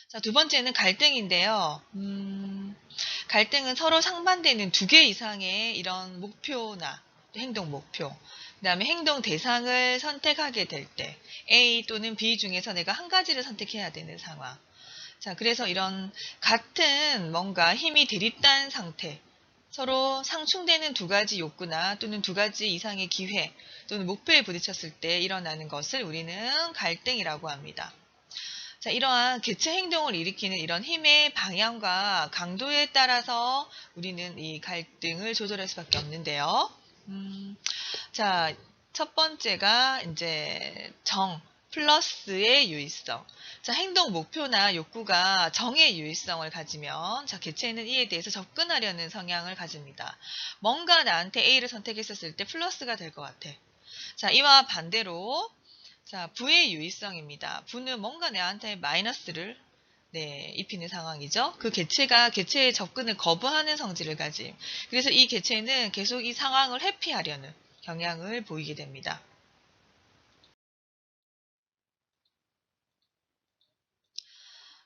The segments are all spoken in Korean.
자, 두 번째는 갈등인데요. 갈등은 서로 상반되는 두 개 이상의 이런 목표나 행동 목표, 그 다음에 행동 대상을 선택하게 될 때, A 또는 B 중에서 내가 한 가지를 선택해야 되는 상황. 자, 그래서 이런 같은 뭔가 힘이 대립단 상태, 서로 상충되는 두 가지 욕구나 또는 두 가지 이상의 기회 또는 목표에 부딪혔을 때 일어나는 것을 우리는 갈등이라고 합니다. 자, 이러한 개체 행동을 일으키는 이런 힘의 방향과 강도에 따라서 우리는 이 갈등을 조절할 수밖에 없는데요. 자, 첫 번째가 이제 정 플러스의 유의성. 자, 행동 목표나 욕구가 정의 유의성을 가지면 자, 개체는 이에 대해서 접근하려는 성향을 가집니다. 뭔가 나한테 A를 선택했었을 때 플러스가 될 것 같아. 자, 이와 반대로 자, 부의 유의성입니다. 부는 뭔가 내한테 마이너스를 입히는 상황이죠. 그 개체가 개체의 접근을 거부하는 성질을 가짐. 그래서 이 개체는 계속 이 상황을 회피하려는 경향을 보이게 됩니다.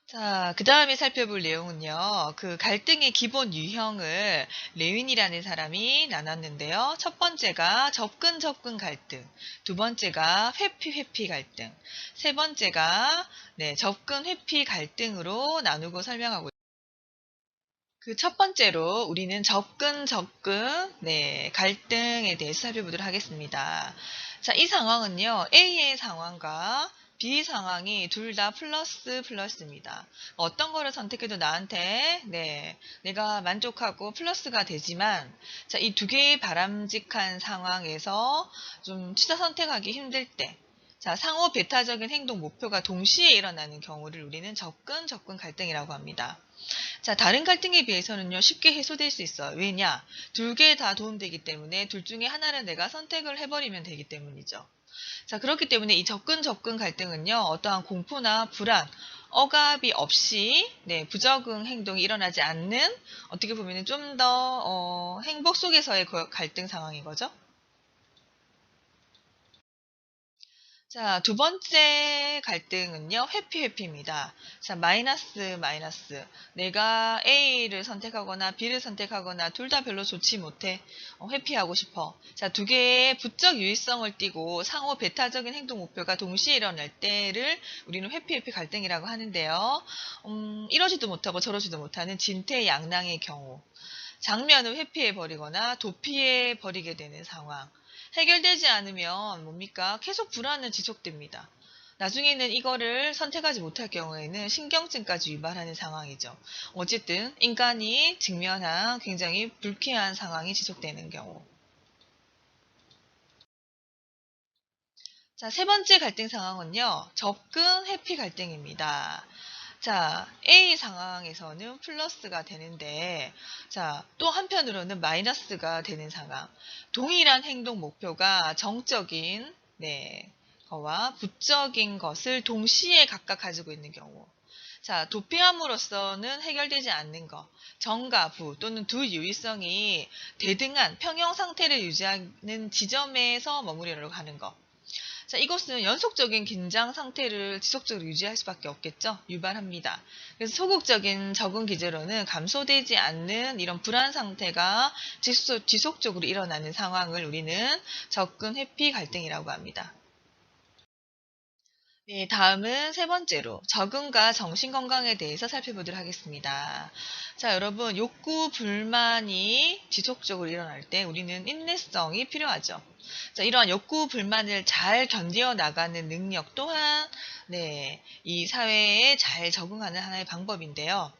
자, 그 다음에 살펴볼 내용은요. 그 갈등의 기본 유형을 레윈이라는 사람이 나눴는데요. 첫 번째가 접근 갈등, 두 번째가 회피 갈등, 세 번째가 접근 회피 갈등으로 나누고 설명하고 있습니다. 그 첫 번째로 우리는 접근 갈등에 대해서 살펴보도록 하겠습니다. 자, 이 상황은요. A의 상황과 B 상황이 둘 다 플러스입니다. 어떤 거를 선택해도 나한테 내가 만족하고 플러스가 되지만 자, 이 두 개의 바람직한 상황에서 좀 취사 선택하기 힘들 때 자, 상호 배타적인 행동 목표가 동시에 일어나는 경우를 우리는 접근 갈등이라고 합니다. 자, 다른 갈등에 비해서는요, 쉽게 해소될 수 있어요. 왜냐? 둘 개 다 도움되기 때문에 둘 중에 하나를 내가 선택을 해버리면 되기 때문이죠. 자, 그렇기 때문에 이 접근 갈등은요, 어떠한 공포나 불안, 억압이 없이, 부적응 행동이 일어나지 않는, 어떻게 보면 좀 더, 행복 속에서의 갈등 상황인 거죠. 자, 두 번째 갈등은요, 회피입니다. 자, 마이너스. 내가 A를 선택하거나 B를 선택하거나 둘 다 별로 좋지 못해. 회피하고 싶어. 자, 두 개의 부적 유의성을 띠고 상호 배타적인 행동 목표가 동시에 일어날 때를 우리는 회피 갈등이라고 하는데요. 이러지도 못하고 저러지도 못하는 진퇴양난의 경우. 장면을 회피해버리거나 도피해버리게 되는 상황. 해결되지 않으면 뭡니까? 계속 불안은 지속됩니다. 나중에는 이거를 선택하지 못할 경우에는 신경증까지 유발하는 상황이죠. 어쨌든 인간이 직면한 굉장히 불쾌한 상황이 지속되는 경우. 자, 세 번째 갈등 상황은요. 접근 회피 갈등입니다. 자, A 상황에서는 플러스가 되는데, 자, 또 한편으로는 마이너스가 되는 상황. 동일한 행동 목표가 정적인, 거와 부적인 것을 동시에 각각 가지고 있는 경우. 자, 도피함으로써는 해결되지 않는 것. 정과 부 또는 두 유의성이 대등한 평형 상태를 유지하는 지점에서 머무르려고 하는 것. 자, 이것은 연속적인 긴장 상태를 지속적으로 유지할 수밖에 없겠죠. 유발합니다. 그래서 소극적인 적응 기제로는 감소되지 않는 이런 불안 상태가 지속적으로 일어나는 상황을 우리는 접근 회피 갈등이라고 합니다. 네, 다음은 세 번째로 적응과 정신건강에 대해서 살펴보도록 하겠습니다. 자, 여러분, 욕구, 불만이 지속적으로 일어날 때 우리는 인내성이 필요하죠. 자, 이러한 욕구, 불만을 잘 견뎌 나가는 능력 또한 이 사회에 잘 적응하는 하나의 방법인데요.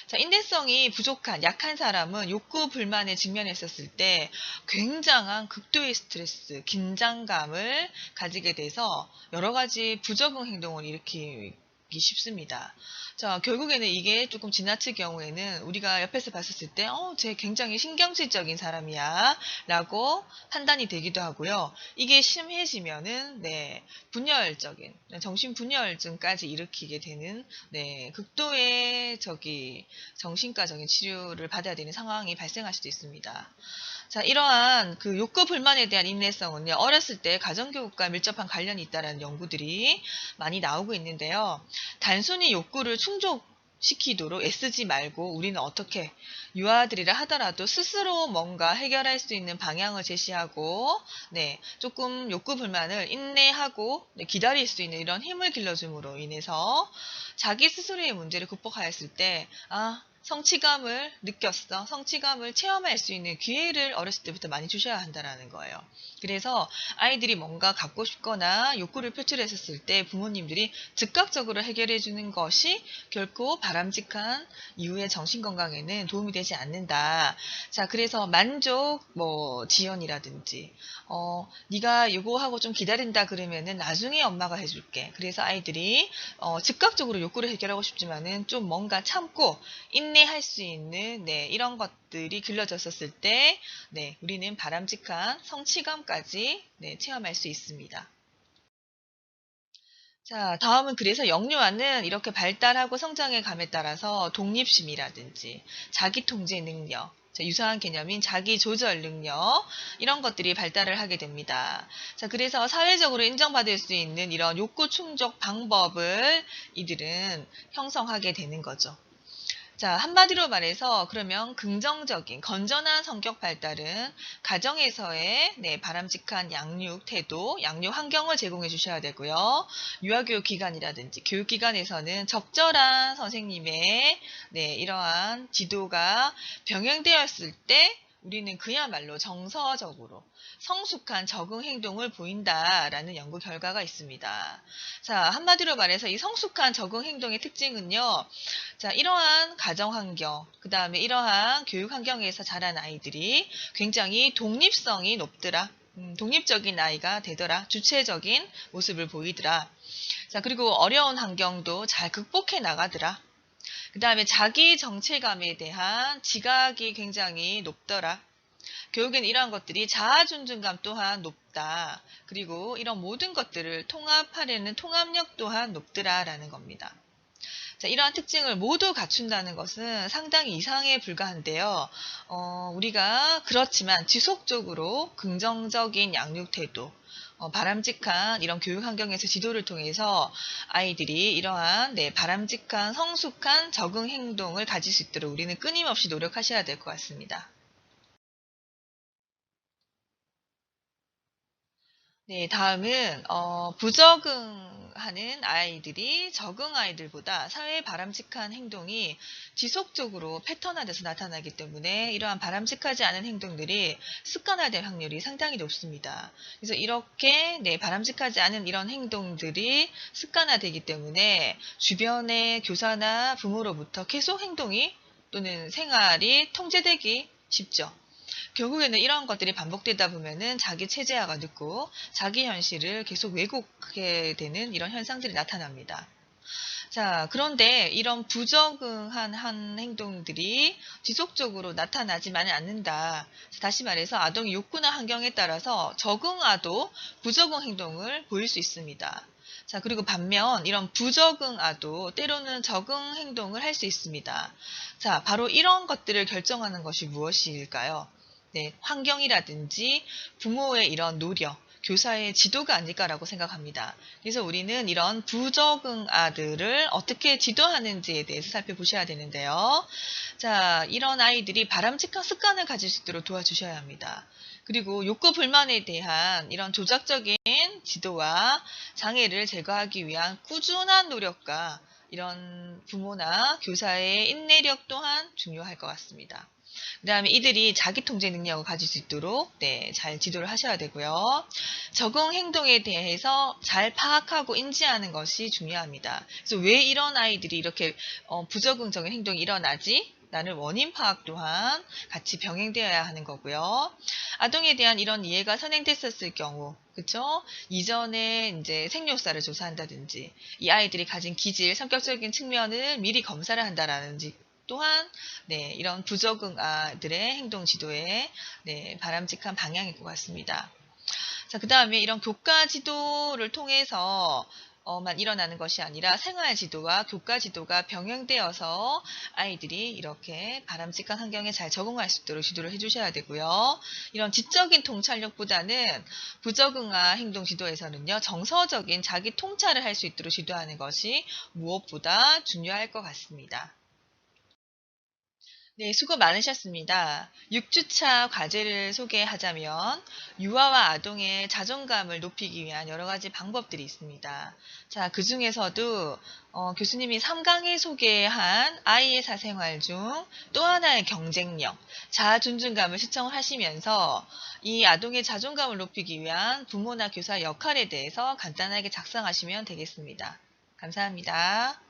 자, 인내성이 부족한, 약한 사람은 욕구, 불만에 직면했었을 때 굉장한 극도의 스트레스, 긴장감을 가지게 돼서 여러 가지 부적응 행동을 일으키기 쉽습니다. 자, 결국에는 이게 조금 지나칠 경우에는 우리가 옆에서 봤었을 때, 쟤 굉장히 신경질적인 사람이야. 라고 판단이 되기도 하고요. 이게 심해지면은, 분열적인, 정신분열증까지 일으키게 되는, 극도의 정신과적인 치료를 받아야 되는 상황이 발생할 수도 있습니다. 자, 이러한 그 욕구 불만에 대한 인내성은요, 어렸을 때 가정교육과 밀접한 관련이 있다는 연구들이 많이 나오고 있는데요. 단순히 욕구를 시키도록 애쓰지 말고 우리는 어떻게 유아들이라 하더라도 스스로 뭔가 해결할 수 있는 방향을 제시하고 네, 조금 욕구 불만을 인내하고 네, 기다릴 수 있는 이런 힘을 길러줌으로 인해서 자기 스스로의 문제를 극복하였을 때 성취감을 느꼈어. 성취감을 체험할 수 있는 기회를 어렸을 때부터 많이 주셔야 한다는 거예요. 그래서 아이들이 뭔가 갖고 싶거나 욕구를 표출했었을 때 부모님들이 즉각적으로 해결해 주는 것이 결코 바람직한 이후의 정신건강에는 도움이 되지 않는다. 자, 그래서 만족, 지연이라든지 네가 요거하고 좀 기다린다 그러면은 나중에 엄마가 해줄게. 그래서 아이들이 즉각적으로 욕구를 해결하고 싶지만은 좀 뭔가 참고 인내할 수 있는 네, 이런 것들이 길러졌었을 때 네, 우리는 바람직한 성취감까지 네, 체험할 수 있습니다. 자, 다음은 그래서 영유아는 이렇게 발달하고 성장의 감에 따라서 독립심이라든지 자기통제 능력, 자, 유사한 개념인 자기조절 능력 이런 것들이 발달을 하게 됩니다. 자, 그래서 사회적으로 인정받을 수 있는 이런 욕구 충족 방법을 이들은 형성하게 되는 거죠. 자, 한마디로 말해서 그러면 긍정적인 건전한 성격 발달은 가정에서의 네, 바람직한 양육 태도, 양육 환경을 제공해 주셔야 되고요. 유아교육 기관이라든지 교육기관에서는 적절한 선생님의 네, 이러한 지도가 병행되었을 때 우리는 그야말로 정서적으로 성숙한 적응 행동을 보인다라는 연구 결과가 있습니다. 자, 한마디로 말해서 이 성숙한 적응 행동의 특징은요. 자, 이러한 가정 환경, 그 다음에 이러한 교육 환경에서 자란 아이들이 굉장히 독립성이 높더라. 독립적인 아이가 되더라. 주체적인 모습을 보이더라. 자, 그리고 어려운 환경도 잘 극복해 나가더라. 그 다음에 자기 정체감에 대한 지각이 굉장히 높더라. 교육엔 이러한 것들이 자아 존중감 또한 높다. 그리고 이런 모든 것들을 통합하려는 통합력 또한 높더라라는 겁니다. 자, 이러한 특징을 모두 갖춘다는 것은 상당히 이상에 불과한데요. 우리가 그렇지만 지속적으로 긍정적인 양육 태도, 바람직한 이런 교육 환경에서 지도를 통해서 아이들이 이러한 네, 바람직한 성숙한 적응 행동을 가질 수 있도록 우리는 끊임없이 노력하셔야 될 것 같습니다. 네, 다음은 부적응하는 아이들이 적응 아이들보다 사회에 바람직한 행동이 지속적으로 패턴화돼서 나타나기 때문에 이러한 바람직하지 않은 행동들이 습관화될 확률이 상당히 높습니다. 그래서 이렇게 네, 바람직하지 않은 이런 행동들이 습관화되기 때문에 주변의 교사나 부모로부터 계속 행동이 또는 생활이 통제되기 쉽죠. 결국에는 이런 것들이 반복되다 보면은 자기 체제화가 늦고 자기 현실을 계속 왜곡하게 되는 이런 현상들이 나타납니다. 자, 그런데 이런 부적응한 한 행동들이 지속적으로 나타나지만은 않는다. 다시 말해서 아동의 욕구나 환경에 따라서 적응아도 부적응 행동을 보일 수 있습니다. 자, 그리고 반면 이런 부적응아도 때로는 적응 행동을 할 수 있습니다. 자, 바로 이런 것들을 결정하는 것이 무엇일까요? 네, 환경이라든지 부모의 이런 노력, 교사의 지도가 아닐까라고 생각합니다. 그래서 우리는 이런 부적응 아들을 어떻게 지도하는지에 대해서 살펴보셔야 되는데요. 자, 이런 아이들이 바람직한 습관을 가질 수 있도록 도와주셔야 합니다. 그리고 욕구 불만에 대한 이런 조작적인 지도와 장애를 제거하기 위한 꾸준한 노력과 이런 부모나 교사의 인내력 또한 중요할 것 같습니다. 그 다음에 이들이 자기 통제 능력을 가질 수 있도록 네, 잘 지도를 하셔야 되고요. 적응 행동에 대해서 잘 파악하고 인지하는 것이 중요합니다. 그래서 왜 이런 아이들이 이렇게 부적응적인 행동이 일어나지? 라는 원인 파악 또한 같이 병행되어야 하는 거고요. 아동에 대한 이런 이해가 선행됐었을 경우, 그쵸? 이전에 이제 생육사를 조사한다든지, 이 아이들이 가진 기질, 성격적인 측면을 미리 검사를 한다라든지, 또한 네, 이런 부적응 아들의 행동 지도에 네, 바람직한 방향일 것 같습니다. 자, 그 다음에 이런 교과 지도를 통해서 만 일어나는 것이 아니라 생활 지도와 교과 지도가 병행되어서 아이들이 이렇게 바람직한 환경에 잘 적응할 수 있도록 지도를 해주셔야 되고요. 이런 지적인 통찰력보다는 부적응화 행동 지도에서는요, 정서적인 자기 통찰을 할 수 있도록 지도하는 것이 무엇보다 중요할 것 같습니다. 네, 수고 많으셨습니다. 6주차 과제를 소개하자면 유아와 아동의 자존감을 높이기 위한 여러 가지 방법들이 있습니다. 자, 그중에서도 교수님이 3강에 소개한 아이의 사생활 중 또 하나의 경쟁력, 자아 존중감을 시청을 하시면서 이 아동의 자존감을 높이기 위한 부모나 교사 역할에 대해서 간단하게 작성하시면 되겠습니다. 감사합니다.